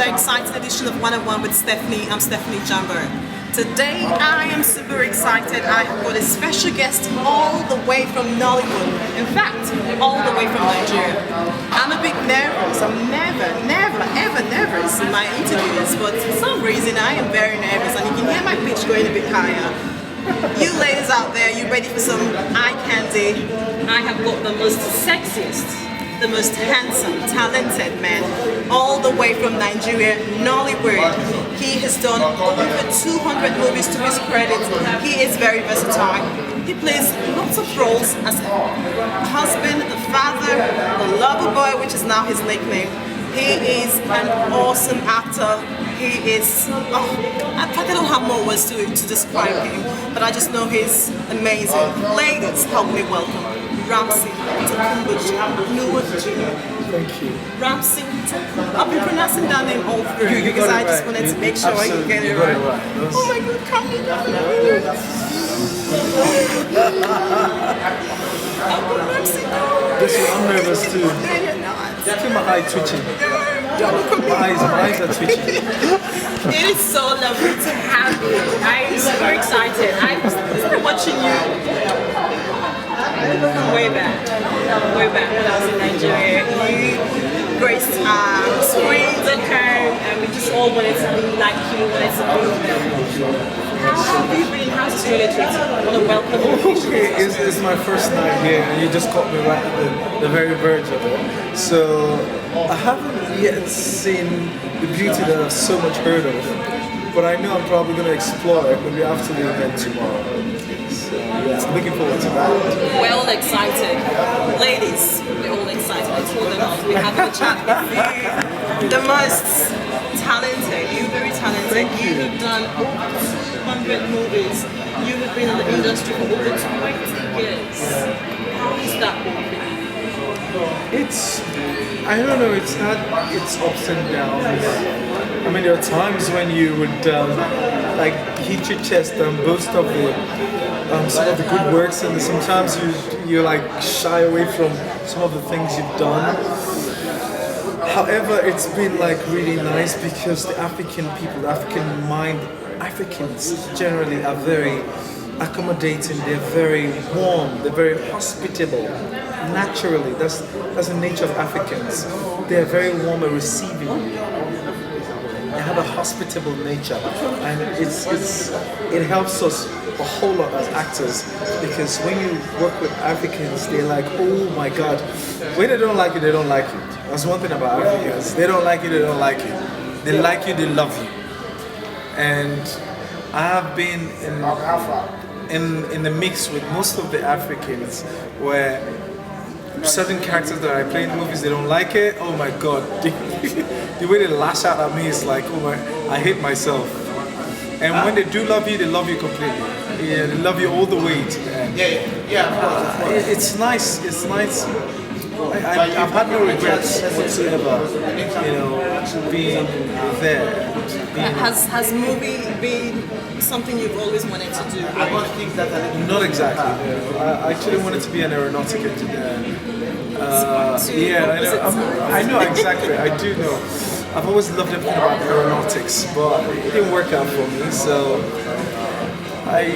another exciting edition of One-on-One with Stephanie. I'm Stephanie Jambo. Today I am super excited. I have got a special guest all the way from Nollywood. In fact, all the way from Nigeria. I'm a bit nervous. I'm never nervous in my interviews, but for some reason I am very nervous, and you can hear my pitch going a bit higher. You ladies out there, you ready for some eye candy? I have got the most sexiest, the most handsome, talented man, all the way from Nigeria, Nollywood. He has done over 200 movies to his credit. He is very versatile. He plays lots of roles as a husband, a father, the lover boy, which is now his nickname. He is an awesome actor. He is, I don't have more words to describe him, but I just know he's amazing. Ladies, help me welcome Ramsey Tokunbo Nouah. Thank you. Ramsey Tokunbo. I've been pronouncing that name all through because I just wanted to make sure I can get it right. Oh my God, come here. Ramsey, no. I'm nervous too. No, you're not. I feel my eye twitching. My eyes are twitching. It is so lovely to have you. I'm super excited. I started watching you way back when I was in Nigeria. You graced our screens and and we just all wanted to be like you, wanted to be. How have you been? How's Australia treated? I want to welcome you. Okay, it's my first night here, and you just caught me right at the very verge of it. So I haven't yet seen the beauty that I've so much heard of, but I know I'm probably going to explore it maybe after the event tomorrow. So yeah, looking forward to that. We're all excited. Ladies, we're all excited. I told them I'll be having a chat with you. The most talented, you're very talented. Thank you. You have done over 200 movies. You have been in the industry for over 20 years. How is that going for you? I don't know, it's had its ups and downs. I mean, there are times when you would like hit your chest and boast of some of the good works, and sometimes you like shy away from some of the things you've done. However, it's been like really nice because the African people, the African mind, Africans generally are very accommodating, they're very warm, they're very hospitable. Naturally, that's the nature of Africans. They're very warm and receiving. They have a hospitable nature, and it helps us a whole lot as actors, because when you work with Africans, they're like, oh my God, when they don't like you, they don't like you. That's one thing about Africans. They don't like you, they don't like you. They like you, they love you. And I have been in the mix with most of the Africans where certain characters that I play in the movies, they don't like it. Oh my God, the way they lash out at me is like, oh my, I hate myself. And when they do love you, they love you completely. Yeah, they love you all the way to the end. It's nice. It's nice. I've had no regrets whatsoever, being there. Has movie been something you've always wanted to do? Not exactly. I actually wanted to be an aeronautic engineer. I know exactly. I do know. I've always loved everything about aeronautics, but it didn't work out for me. So I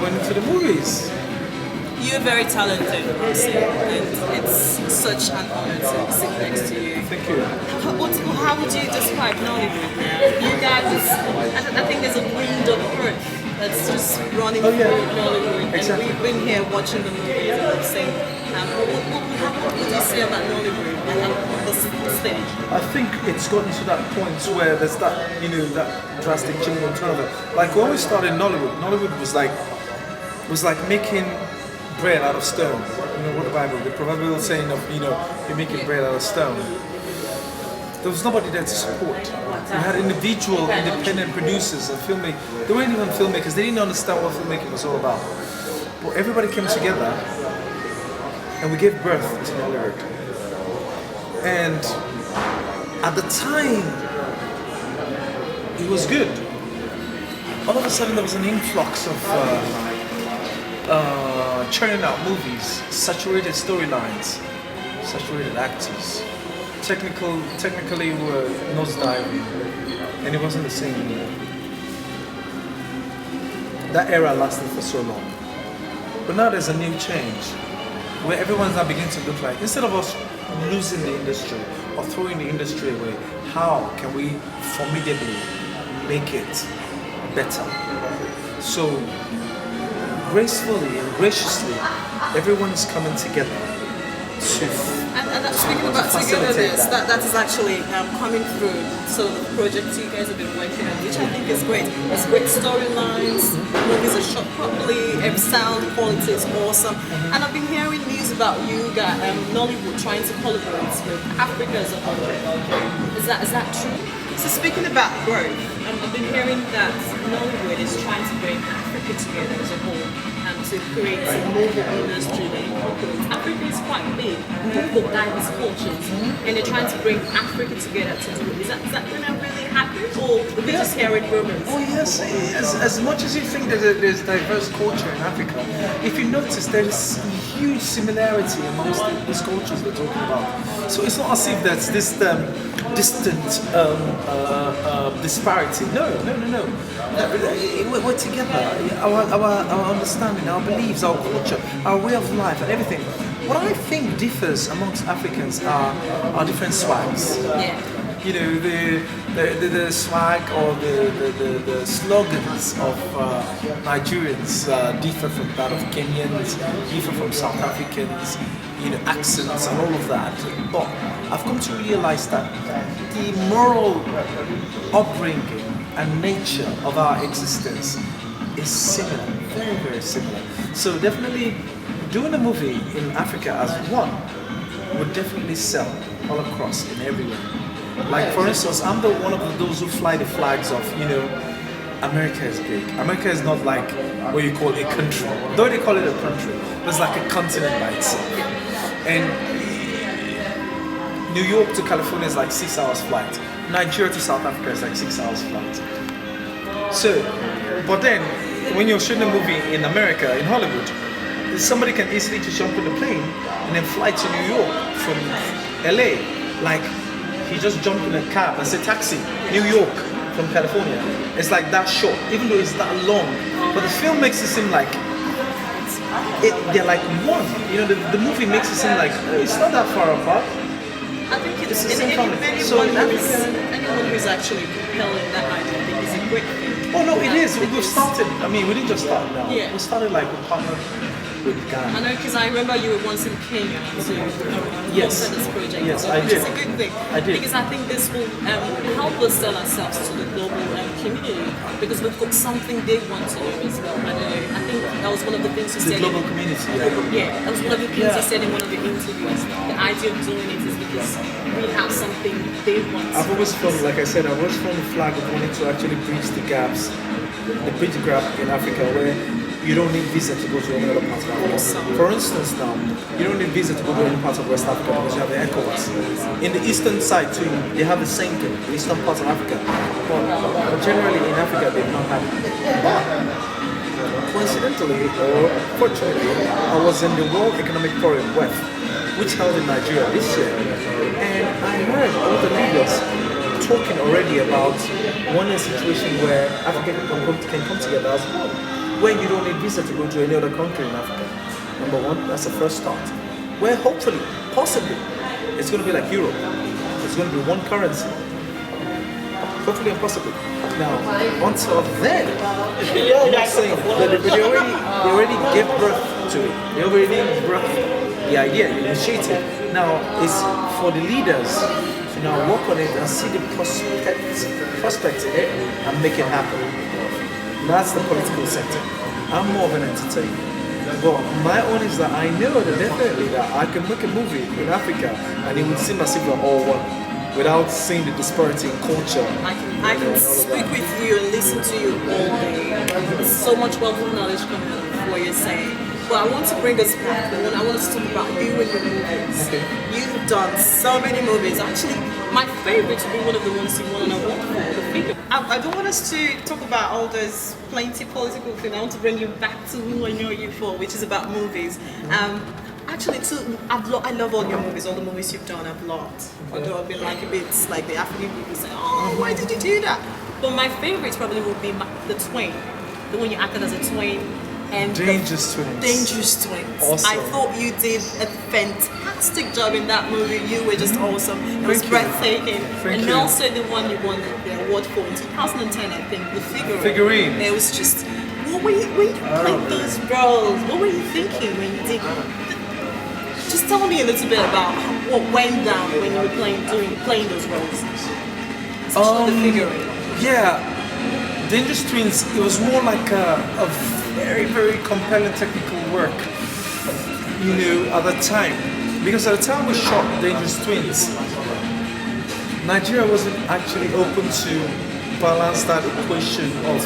went into the movies. You're very talented, Ramsey, and it's such an honor to sit next to you. Thank you. How would you describe Nollywood now? You guys, I think there's a wind of earth that's just running through Nollywood, Exactly. and we've been here watching the movies and saying, what would you say about Nollywood and the stage? I think it's gotten to that point where there's that, that drastic change in turnover. Like when we started Nollywood was like making bread out of stone. What the Bible, the proverbial saying of, you're making bread out of stone. There was nobody there to support. We had individual, independent producers and filmmakers. They weren't even filmmakers. They didn't understand what filmmaking was all about. But everybody came together and we gave birth to Nollywood. And at the time, it was good. All of a sudden, there was an influx of churning out movies, saturated storylines, saturated actors. technically were nosediving, and it wasn't the same anymore. That era lasted for so long. But now there's a new change where everyone's now beginning to look like, instead of us losing the industry or throwing the industry away, how can we formidably make it better? So gracefully and graciously, everyone is coming together to speaking about facilitate togetherness, that is actually coming through sort of the projects you guys have been working on, which I think is great. There's great storylines, movies are shot properly, sound quality is awesome. And I've been hearing news about you guys, Nollywood trying to collaborate with Africa as a whole. Is that true? So speaking about growth, I've been hearing that Nollywood is trying to bring Africa together as a whole to create a movie industry that incorporates. Africa is quite big, with diverse cultures, and they're trying to bring Africa together to do it. Is that going to really happen, or we're just hearing rumors? Oh yes, as much as you think that there's diverse culture in Africa, if you notice there's huge similarity amongst these cultures we're talking about. So it's not as if there's this distant disparity. No. We're together. Our understanding, our beliefs, our culture, our way of life, and everything. What I think differs amongst Africans are different swags. Yeah. You know, the swag or the slogans of Nigerians differ from that of Kenyans, differ from South Africans, you know, accents and all of that. But I've come to realize that the moral upbringing and nature of our existence is similar, very, very similar. So definitely doing a movie in Africa as one would definitely sell all across and everywhere. Like for instance, I'm one of those who fly the flags of, you know, America is big. America is not like what you call a country. Though they call it a country, but it's like a continent by itself. And New York to California is like 6 hours flight. Nigeria to South Africa is like 6 hours flight. So, but then when you're shooting a movie in America, in Hollywood, somebody can easily just jump on the plane and then fly to New York from LA. Like, he just jumped in a cab and said taxi, New York from California. It's like that short, even though it's that long. But the film makes it seem like they're like one. You know, the movie makes it seem like it's not that far apart. I think it's anyone who's actually propelling that idea, I think is a great thing. Oh no, it is. We've started. I mean, we didn't just start now. Yeah. We started like we partnered with Ghana. I know, because I remember you were once in Kenya to Yes. this project. Yes, so, I which did. is a good thing. I did. Because I think this will help us sell ourselves to the global community, because we've got something they want to do as well. I think that was one of the things you The said. global community. Yeah, that was one of the things you said in one of the interviews. The idea of doing it is because we have something they want. I've always felt, like I said, I've always felt the flag of wanting to actually bridge the gaps, the bridge gap in Africa where you don't need visa to go to any other part of Africa. For instance now, you don't need visa to go to any part of West Africa because you have the ECOWAS. In the eastern side too, they have the same thing, the eastern part of Africa. But generally in Africa they've not had it. But coincidentally or fortunately, I was in the World Economic Forum WEF, which held in Nigeria this year. And I heard all the leaders talking already about one situation where Africa can come together as one, where you don't need visa to go to any other country in Africa. Number one, that's the first start. Where hopefully, possibly, it's going to be like Europe. It's going to be one currency. Hopefully and possibly. Now, until then, I'm not saying that they already gave birth to it. They already birthed the idea, the initiative. Now, it's for the leaders to now work on it and see the prospect in it and make it happen. That's the political sector. I'm more of an entertainer. But my own is that I know that definitely that I can make a movie in Africa and it would seem as if we're all one without seeing the disparity in culture. I can speak with you and listen to you all day. There's so much wealth of knowledge coming out of what you're saying. But I want to bring us back. I want us to talk about you and your movies. Okay. You've done so many movies. Actually, my favorite would be one of the ones you won an award for, The Figure. I don't want us to talk about all those plenty political things. I want to bring you back to who I know you for, which is about movies. I actually, too, I love all your movies, all the movies you've done. I've loved. Although I've been like a bit like the African people say, oh, why did you do that? But my favorite probably would be the twin, the one you acted as a twin. And Dangerous Twins. Dangerous Twins. Awesome. I thought you did a fantastic job in that movie. You were just awesome. It was Thank you. breathtaking. Thank and you. also the one you won the award for in 2010, I think, the Figurine. Figurine. It was just, when you played those roles, what were you thinking when you did? Just tell me a little bit about what went down when you were playing those roles. Especially the Figurine. Yeah, Dangerous Twins, it was more like a very, very compelling technical work, you know, at the time. Because at the time we shot Dangerous Twins, Nigeria wasn't actually open to balance that equation of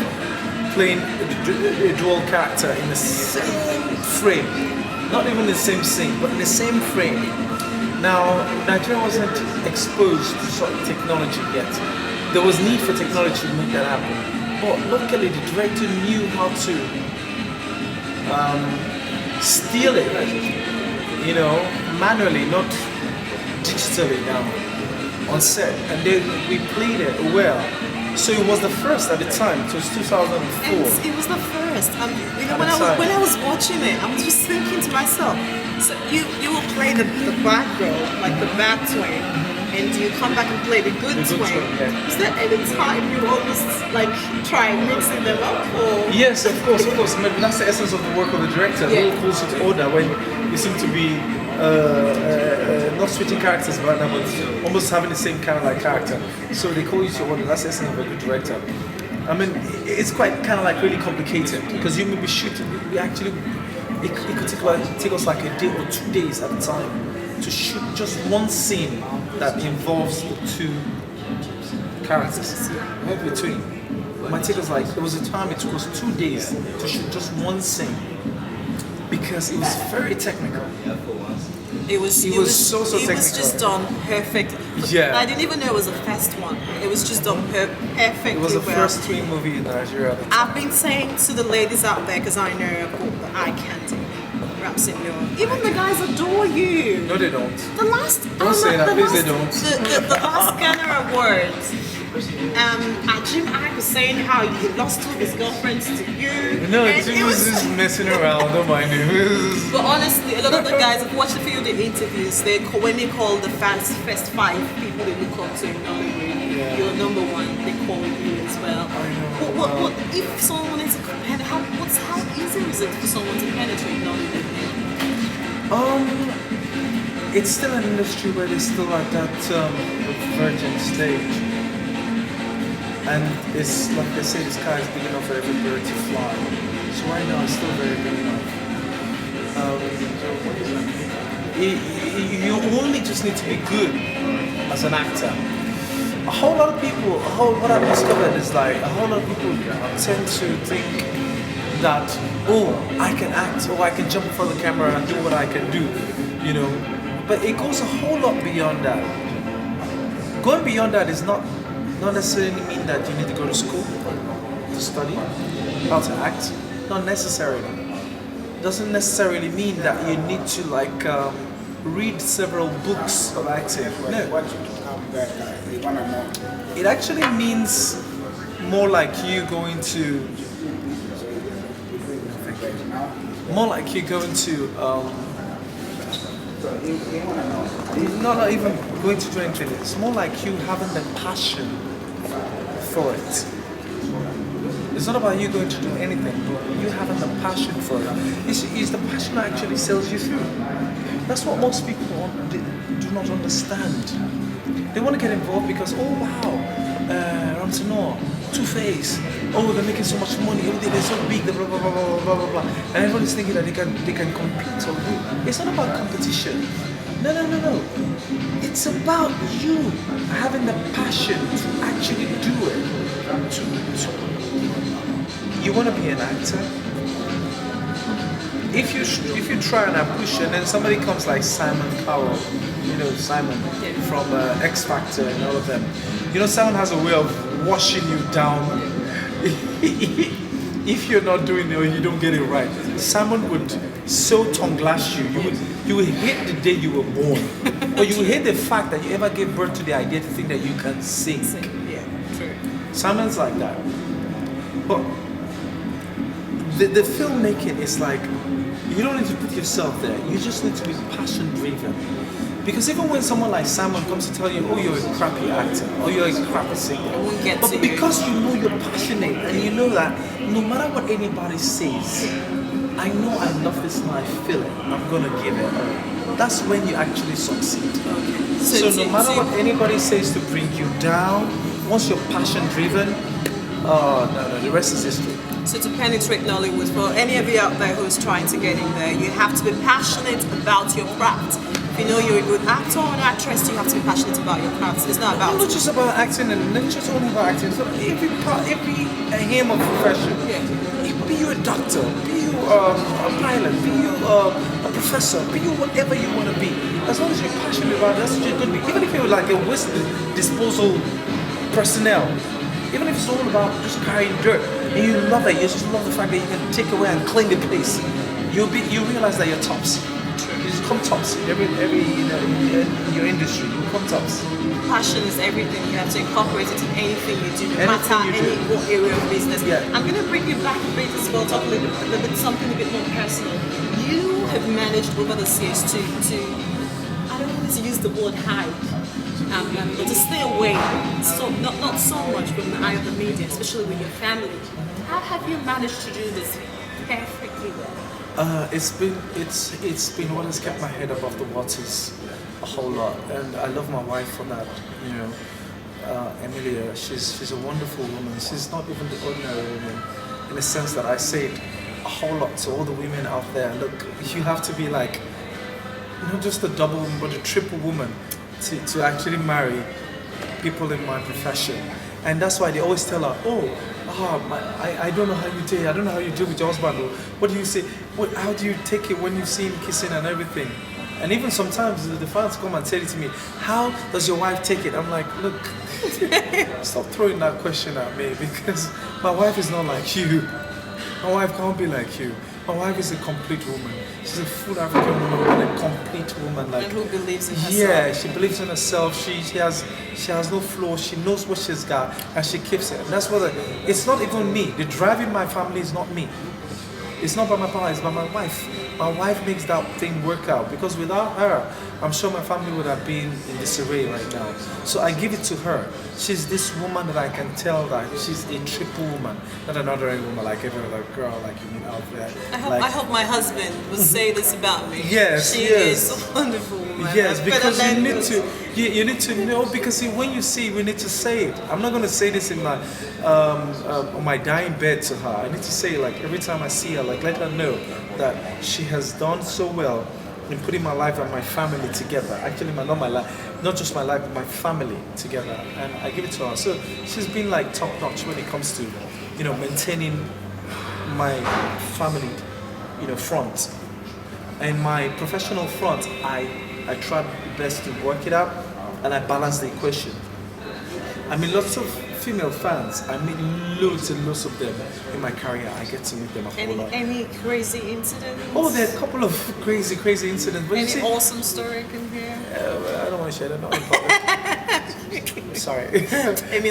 playing a dual character in the same frame. Not even the same scene, but in the same frame. Now, Nigeria wasn't exposed to sort of technology yet. There was need for technology to make that happen. But luckily, the director knew how to steal it, you know, manually, not digitally now, on set. And then we played it well. So it was the first at the time. It was 2004. And it was the first. You know, At when I was watching it, I was just thinking to myself, so you will play the bad role, like the bad twin, and you come back and play the good twin. Yeah. Is there any time you almost like try mixing them up, or? Yes, of course, of course. Maybe that's the essence of the work of the director. Yeah. He calls it order when you seem to be not switching characters right now, but almost having the same kind of like character. So they call you to order. That's the essence of a good director. I mean, it's quite kind of like really complicated because you may be shooting. We actually, it could take us like a day or 2 days at a time to shoot just one scene that involves the two characters in between. It might take us like, there was a time it took us 2 days to shoot just one scene because it was very technical. It was so It was technical. just done perfect. Yeah. I didn't even know it was a first one. It was just done perfectly It was the well. first twin movie in Nigeria. I've been saying to the ladies out there, because I know I've got the eye candy, Ramsey Nouah. Even the guys adore you. No, they don't. The last, Don't say that, please, they don't. The last Ghana Awards, Jim Ike was saying how he lost two of his girlfriends to you. No, and Jim was just messing around. Don't mind him. But honestly, a lot of the guys, I've watched a few of the interviews, when they call the first 5 people they look up to in Nollywood, you're number one, they call you as well. What if someone wanted to compare, how easy is it for someone to penetrate Nollywood? It's still an industry where they're still at that virgin stage. And it's like they say, the sky is big enough for every bird to fly. So right now it's still very big enough. You only just need to be good as an actor. A whole lot of people, what I've discovered is like, a whole lot of people tend to think that, oh, I can act, or I can jump in front of the camera and do what I can do, you know. But it goes a whole lot beyond that. Going beyond that is not necessarily mean that you need to go to school to study how to act. Not necessarily. Doesn't necessarily mean that you need to like read several books of acting. No. It actually means more like you going to not even going to do anything. It's more like you having the passion for it. It's not about you going to do anything, but you having the passion for it. It's the passion that actually sells you through. That's what most people do not understand. They want to get involved because, oh wow, Ramsey Nouah, Two-Face, oh they're making so much money, oh they're so big, blah blah blah blah blah blah blah. And everybody's thinking that they can compete or do. It's not about competition. No. It's about you having the passion to actually do it. You want to be an actor? If you try and push, and then somebody comes like Simon Cowell, you know Simon from X Factor and all of them. You know Simon has a way of washing you down. If you're not doing it or you don't get it right, Simon would so tongue-lash you. You will hate the day you were born. Or you will hate the fact that you ever gave birth to the idea to think that you can sing. Yeah, true. Simon's like that. But the filmmaking is like, you don't need to put yourself there. You just need to be passion-driven. Because even when someone like Simon comes to tell you, oh, you're a crappy actor, or you're a crappy singer, but because you know you're passionate and you know that no matter what anybody says, I know I love this and I feel it, I'm gonna give it all. That's when you actually succeed. Okay. So no matter what anybody says to bring you down, once you're passion-driven, no, the rest is history. So to penetrate Nollywood, for any of you out there who's trying to get in there, you have to be passionate about your craft. If you know you're a good actor or an actress, you have to be passionate about your craft. It's not about... Not just about acting and not just only about acting. So every aim of profession. Yeah. Be you a doctor, be you a pilot, be you a professor, be you whatever you want to be. As long as you're passionate about it, that's what you're going to be. Even if you're like a waste disposal personnel, even if it's all about just carrying dirt, and you love it, you just love the fact that you can take away and clean the place, you realize that you're tops. You just come tops in in your industry. You come tops. Passion is everything. You have to incorporate it in anything you do, no matter what area of business. Yeah. I'm going to bring you back a bit as well, talk a little bit something a bit more personal. You have managed over the years to I don't want to use the word hide, but to stay away, so not so much from the eye of the media, especially with your family. How have you managed to do this perfectly well? It's been what has kept my head above the waters a whole lot, and I love my wife for that. You know, Emilia, she's a wonderful woman. She's not even the ordinary woman, in the sense that I say it a whole lot to all the women out there. Look, you have to be like not just a double woman, but a triple woman to actually marry people in my profession. And that's why they always tell her, I don't know how you do it. I don't know how you deal with your husband. What do you say? How do you take it when you see him kissing and everything? And even sometimes the fans come and say it to me, how does your wife take it? I'm like, look, stop throwing that question at me, because my wife is not like you. My wife can't be like you. My wife is a complete woman. She's a full African woman, but a complete woman. Like, and who believes in herself. Yeah, she believes in herself. She has no flaws. She knows what she's got, and she keeps it. And that's what it's not even me. The drive in my family is not me. It's not by my power, it's by my wife. My wife makes that thing work out, because without her, I'm sure my family would have been in disarray right now. So I give it to her. She's this woman that I can tell that she's a triple woman, not an ordinary woman like every other girl like you meet out there. I hope my husband will say this about me. Yes, she is a wonderful woman. Yes, because you need to know, because see, when you see, we need to say it. I'm not going to say this in my on my dying bed to her. I need to say, like, every time I see her, like, let her know that she has done so well in putting my life and my family together. Actually, not just my life, but my family together. And I give it to her. So she's been like top notch when it comes to, maintaining my family, front. And my professional front, I try best to work it out, and I balance the equation. I mean, lots of female fans. I meet loads and loads of them in my career. I get to meet them a whole lot. Any crazy incidents? Oh, there are a couple of crazy incidents. But any awesome story you can hear? I don't want to share that. Not in public. Sorry.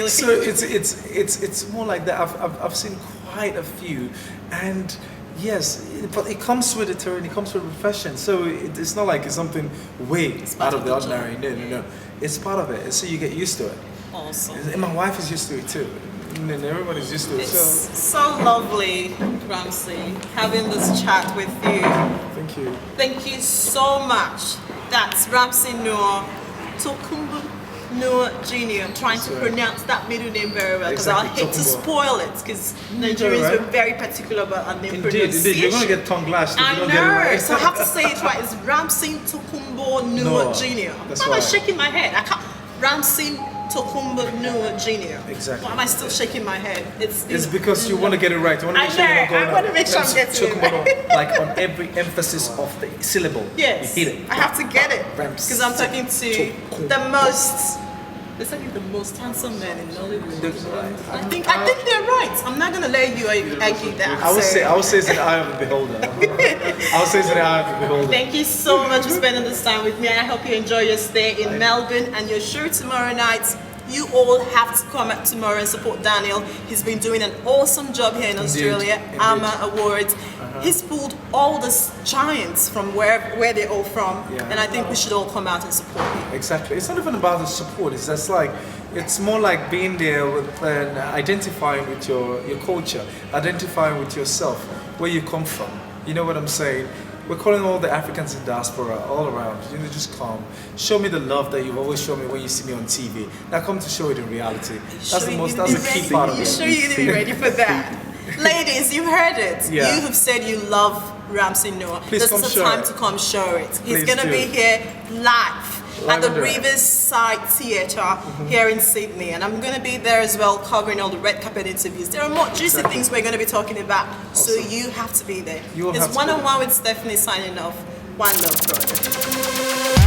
So it's more like that. I've seen quite a few, and yes, but it comes with the terrain. It comes with the profession. So it's not like it's something way out of the ordinary. No. It's part of it. So you get used to it. Awesome. And my wife is used to it too. And everybody's used to it. It's so lovely, Ramsey, having this chat with you. Thank you. Thank you so much. That's Ramsey Tokunbo Nouah Jr. I'm trying to pronounce that middle name very well, because I hate to spoil it, because Nigerians were very particular about our name pronunciation. Indeed, you're going to get tongue lashed if you don't get it right. So I have to say it right. It's Ramsey Tokunbo Nouah Jr. Why am I shaking my head? I can't. Ramsey Tokunbo Nouah Jr. Exactly. Why am I still shaking my head? It's because you want to get it right. You want to make sure you're not going I want to make sure I'm getting it right. Like on every emphasis of the syllable. Yes. You hit it. I have to get it. Because I'm talking to the most They said you're the most handsome man in Nollywood. I think they're right. I'm not gonna let you argue that. I would say it's an eye of the beholder. I would say it's an eye of the beholder. Thank you so much for spending this time with me, and I hope you enjoy your stay in Melbourne and your show tomorrow night. You all have to come out tomorrow and support Daniel. He's been doing an awesome job here in Australia. AMA Awards. He's pulled all the giants from where they're all from, and I think we should all come out and support him. Exactly. It's not even about the support. It's just like, it's more like being there with and identifying with your culture, identifying with yourself, where you come from. You know what I'm saying? We're calling all the Africans in diaspora all around. You know, just come. Show me the love that you've always shown me when you see me on TV. Now come to show it in reality. That's the key part of it. You sure you're gonna be ready for that? Ladies, you've heard it. Yeah. You have said you love Ramsey Nouah. Please this is the time to come show it. He's gonna be here live at the Riverside Theatre here in Sydney, and I'm going to be there as well covering all the red carpet interviews. There are more juicy things we're going to be talking about, so you have to be there. It's one-on-one with Stephanie signing off. One love, brother.